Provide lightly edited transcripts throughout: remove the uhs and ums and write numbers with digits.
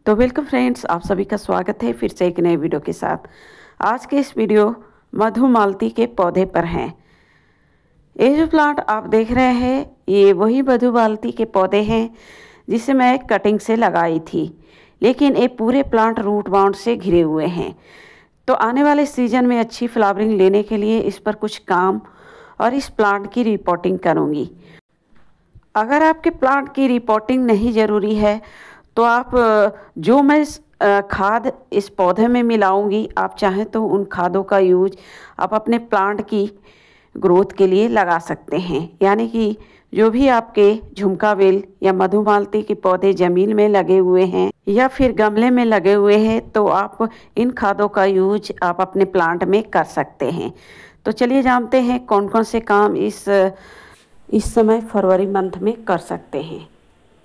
तो welcome friends, आप सभी का स्वागत है फिर से एक नए वीडियो के साथ। आज के इस वीडियो मधुमालती के पौधे पर हैं। ये जो प्लांट आप देख रहे हैं ये वही मधुमालती के पौधे हैं जिसे मैं कटिंग से लगाई थी, लेकिन ये पूरे प्लांट रूट बाउंड से घिरे हुए हैं। तो आने वाले सीजन में अच्छी फ्लावरिंग लेने के लिए इस पर कुछ काम और इस प्लांट की रिपोर्टिंग करूँगी। अगर आपके प्लांट की रिपोर्टिंग नहीं ज़रूरी है तो आप जो मैं खाद इस पौधे में मिलाऊंगी, आप चाहें तो उन खादों का यूज आप अपने प्लांट की ग्रोथ के लिए लगा सकते हैं। यानी कि जो भी आपके झुमका बेल या मधुमालती के पौधे ज़मीन में लगे हुए हैं या फिर गमले में लगे हुए हैं, तो आप इन खादों का यूज आप अपने प्लांट में कर सकते हैं। तो चलिए जानते हैं कौन कौन से काम इस समय फरवरी मंथ में कर सकते हैं।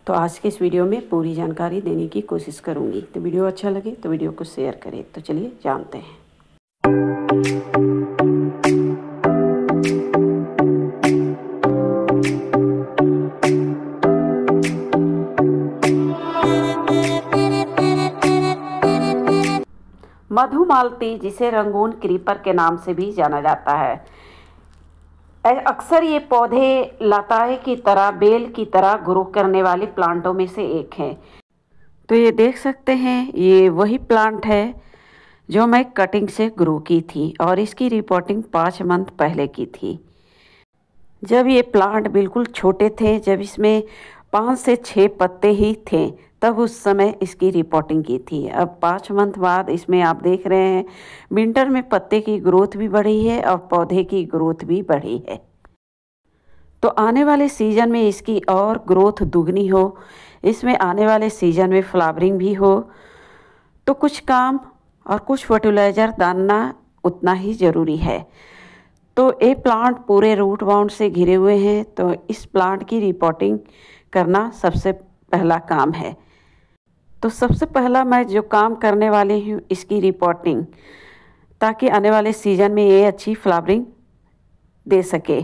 तो आज के इस वीडियो में पूरी जानकारी देने की कोशिश करूंगी। तो वीडियो अच्छा लगे तो वीडियो को शेयर करें। तो चलिए जानते हैं। मधुमालती, जिसे रंगून क्रीपर के नाम से भी जाना जाता है, अक्सर ये पौधे लताए की तरह, बेल की तरह ग्रो करने वाले प्लांटों में से एक है। तो ये देख सकते हैं ये वही प्लांट है जो मैं कटिंग से ग्रो की थी और इसकी रिपोर्टिंग 5 मंथ पहले की थी। जब ये प्लांट बिल्कुल छोटे थे, जब इसमें 5 से 6 पत्ते ही थे, तब उस समय इसकी रिपोर्टिंग की थी। अब 5 मंथ बाद इसमें आप देख रहे हैं विंटर में पत्ते की ग्रोथ भी बढ़ी है और पौधे की ग्रोथ भी बढ़ी है। तो आने वाले सीज़न में इसकी और ग्रोथ दुगनी हो, इसमें आने वाले सीज़न में फ्लावरिंग भी हो, तो कुछ काम और कुछ फर्टिलाइज़र डालना उतना ही ज़रूरी है। तो ये प्लांट पूरे रूट बाउंड से घिरे हुए हैं, तो इस प्लांट की रिपोर्टिंग करना सबसे पहला काम है। तो सबसे पहला मैं जो काम करने वाली हूँ इसकी रिपोर्टिंग, ताकि आने वाले सीज़न में ये अच्छी फ्लावरिंग दे सके।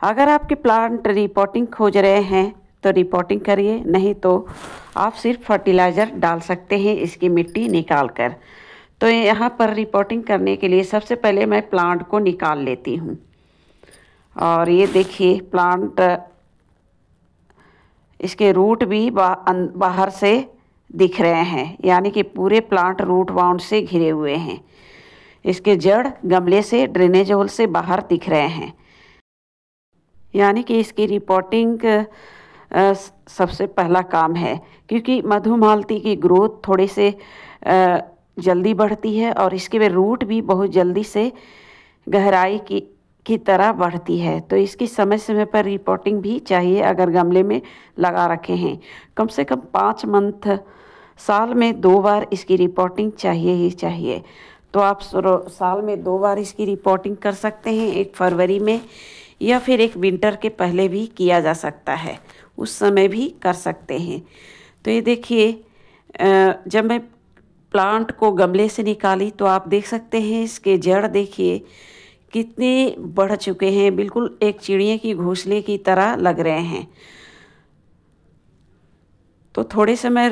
अगर आपके प्लांट रिपोर्टिंग खोज रहे हैं तो रिपोर्टिंग करिए, नहीं तो आप सिर्फ फर्टिलाइज़र डाल सकते हैं इसकी मिट्टी निकाल कर। तो यहाँ पर रिपोर्टिंग करने के लिए सबसे पहले मैं प्लांट को निकाल लेती हूँ। और ये देखिए प्लांट, इसके रूट भी बाहर से दिख रहे हैं, यानी कि पूरे प्लांट रूट बाउंड से घिरे हुए हैं। इसके जड़ गमले से, ड्रेनेज होल से बाहर दिख रहे हैं, यानी कि इसकी रिपोर्टिंग सबसे पहला काम है। क्योंकि मधुमालती की ग्रोथ थोड़े से जल्दी बढ़ती है और इसके रूट भी बहुत जल्दी से गहराई की तरह बढ़ती है। तो इसकी समय समय पर रिपोर्टिंग भी चाहिए। अगर गमले में लगा रखे हैं, कम से कम 5 मंथ, साल में 2 बार इसकी रिपोर्टिंग चाहिए ही चाहिए। तो आप साल में 2 बार इसकी रिपोर्टिंग कर सकते हैं, एक फरवरी में या फिर एक विंटर के पहले भी किया जा सकता है, उस समय भी कर सकते हैं। तो ये देखिए जब मैं प्लांट को गमले से निकाली तो आप देख सकते हैं इसके जड़ देखिए कितने बढ़ चुके हैं, बिल्कुल एक चिड़िया की घोंसले की तरह लग रहे हैं। तो थोड़े से मैं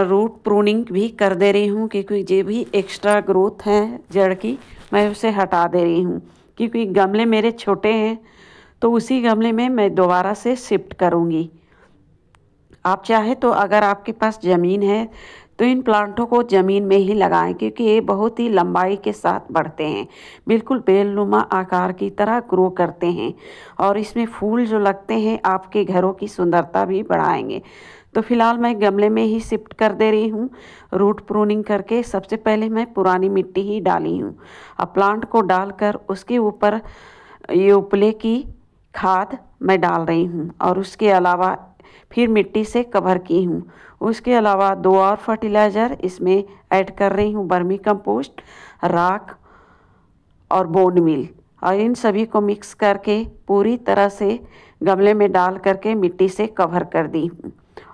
रूट प्रूनिंग भी कर दे रही हूँ, क्योंकि जो भी एक्स्ट्रा ग्रोथ है जड़ की मैं उसे हटा दे रही हूँ। क्योंकि गमले मेरे छोटे हैं तो उसी गमले में मैं दोबारा से शिफ्ट करूँगी। आप चाहे तो अगर आपके पास ज़मीन है तो इन प्लांटों को ज़मीन में ही लगाएं, क्योंकि ये बहुत ही लंबाई के साथ बढ़ते हैं, बिल्कुल बेलनुमा आकार की तरह ग्रो करते हैं और इसमें फूल जो लगते हैं आपके घरों की सुंदरता भी बढ़ाएंगे। तो फिलहाल मैं गमले में ही शिफ्ट कर दे रही हूँ रूट प्रूनिंग करके। सबसे पहले मैं पुरानी मिट्टी ही डाली हूँ। अब प्लांट को डालकर उसके ऊपर ये उपले की खाद मैं डाल रही हूँ और उसके अलावा फिर मिट्टी से कवर की हूँ। उसके अलावा 2 और फर्टिलाइज़र इसमें ऐड कर रही हूँ, वर्मी कंपोस्ट, राख और बोन मील, और इन सभी को मिक्स करके पूरी तरह से गमले में डाल करके मिट्टी से कवर कर दी हूँ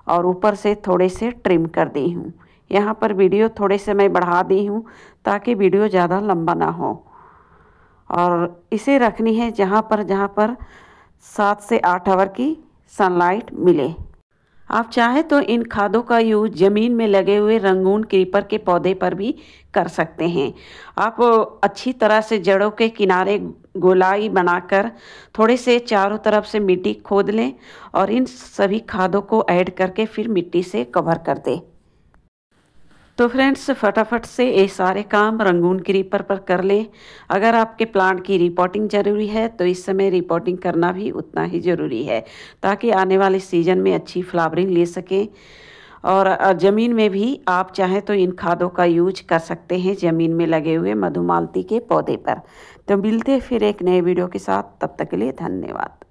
और ऊपर से थोड़े से ट्रिम कर दी हूँ। यहाँ पर वीडियो थोड़े से मैं बढ़ा दी हूँ ताकि वीडियो ज़्यादा लंबा ना हो। और इसे रखनी है जहाँ पर 7 से 8 आवर की सनलाइट मिले। आप चाहे तो इन खादों का यूज ज़मीन में लगे हुए रंगून क्रीपर के पौधे पर भी कर सकते हैं। आप अच्छी तरह से जड़ों के किनारे गोलाई बनाकर थोड़े से चारों तरफ से मिट्टी खोद लें और इन सभी खादों को ऐड करके फिर मिट्टी से कवर कर दें। तो फ्रेंड्स, फटाफट से ये सारे काम रंगून क्रीपर पर कर लें। अगर आपके प्लांट की रिपोर्टिंग ज़रूरी है तो इस समय रिपोर्टिंग करना भी उतना ही ज़रूरी है, ताकि आने वाले सीज़न में अच्छी फ्लावरिंग ले सकें। और ज़मीन में भी आप चाहें तो इन खादों का यूज कर सकते हैं ज़मीन में लगे हुए मधुमालती के पौधे पर। तो मिलते हैं फिर एक नए वीडियो के साथ, तब तक के लिए धन्यवाद।